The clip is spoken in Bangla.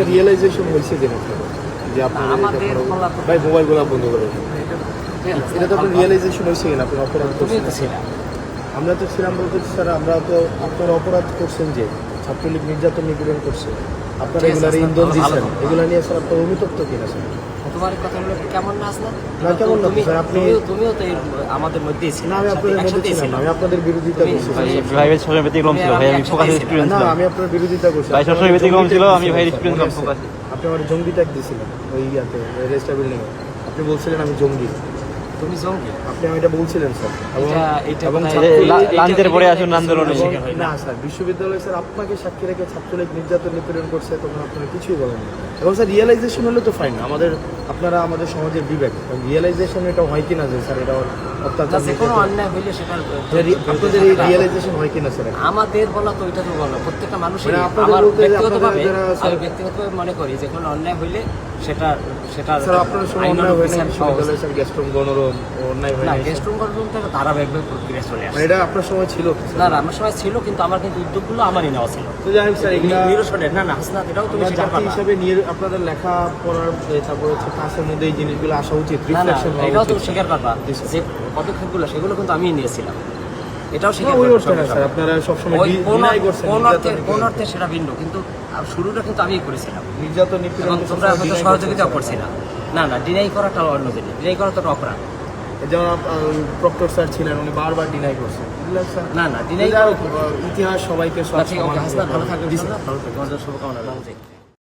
রিয়েলাইজেশন হয়েছে যে যে আপনার ভাই মোবাইলগুলো বন্ধ করে এটা তো আপনার রিয়েলাইজেশন হয়েছে কিনা আপনি অপরাধ করছেন? আমরা তো ছিলাম বলতে স্যার আমরা তো আপনারা অপরাধ করছেন যে ছাত্রলীগ নির্যাতন নিপীড়ন করছে, আপনারা এগুলার ইন্ধন দিচ্ছেন, এগুলো নিয়ে স্যার আপনার অনুতপ্ত কিনা স্যার? তোমার কথাগুলো কেমন না আসলে না কেমন না স্যার, আপনি তুমিও তো আমাদের মধ্যেই ছিল। না আমি আপনাদের মধ্যে ছিলাম, আমি আপনাদের বিরোধিতা করছি। ভাই সবসময় ব্যতিক্রম ছিল, ভাই আমি ফোকাস স্টুডেন্ট না ছিলাম। আমি আপনার বিরোধিতা করছি। ভাই সবসময় ব্যতিক্রম ছিল, আমি ভাই স্টুডেন্ট ছিলাম ফোকাস। আপনি আমার জঙ্গি ট্যাগ দিয়েছিলেন ওই ইয়াতে রেস্টা বিল্ডিং এ, আপনি বলছিলেন আমি জঙ্গি। তুমি জঙ্গি? আপনি আমি এটা বলছিলেন স্যার। এবং লাঞ্চের পরে আসুন আন্দোলনে। না স্যার বিশ্ববিদ্যালয় স্যার আপনাকে সাক্ষী রেখে ছাত্রলীগ নির্যাতন নিপীড়ন করছে, তখন আপনারা কিছুই বলেন না। এবং স্যার রিয়েলাইজেশন হলে তো ফাইন, আমাদের আপনারা আমাদের সমাজের বিবেক রিয়েলাইজেশন এটা হয় কিনা যে স্যার এটা অত্যাচার যে কোনো অন্যায় হইলে সেটার আপনাদের এই রিয়েলাইজেশন হয় কিনা স্যার? আমাদের বলা তো ওইটা তো বলো প্রত্যেকটা মানুষের। আপনাদের আমার বলতে ব্যক্তিগতভাবে আমি ব্যক্তিগতভাবে মনে করি যে কোনো অন্যায় হইলে সেটা স্যার আপনার সময় অন্যায় হয় না বিশ্ববিদ্যালয়ে স্যার গেস্টরুম গণরুম অন্যায় হয় না, না? গেস্টরুম গণরুমটা ধারাবাহিকভাবে প্রক্রিয়া চলে আসে। এটা আপনার সময় ছিল? না না আমার সময় ছিল, কিন্তু আমার কিন্তু উদ্যোগগুলো আমারই নেওয়া ছিল। তো যাই হোক স্যার এগুলা নিরসনের না না হাসনাত এটাও তুমি স্বীকার জাতি করবা। হিসাবে নিয়ে আপনাদের লেখা পড়ার তারপর হচ্ছে ক্লাসের মধ্যে এই জিনিসগুলো আসা উচিত, না না রিফ্লেকশন হওয়া এটাও উচিত। তুমি স্বীকার করবা যে পদক্ষেপগুলো সেগুলো কিন্তু আমিই নিয়েছিলাম, এটাও স্বীকার ওই করবা। অর্থে না স্যার, আপনারা সবসময় ডিনাই করছেন কোন অর্থে সেটা ভিন্ন, কিন্তু শুরুটা কিন্তু আমিই করেছিলাম নির্যাতন নিপীড়ন। এবং তোমরা হয়তো সহযোগিতাও করছিলাম। না না ডিনাই করাটা অন্য জিনিস, ডিনাই করা তো অপরাধ। যেমন প্রক্টর স্যার ছিলেন, উনি বারবার ডিনাই করছেন। না না ডিনাই ইতিহাস সবাইকে সব ঠিক আছে। হাসনাত ভালো থাকবেন, ভালো থাকবেন, তোমাদের শুভকামনা।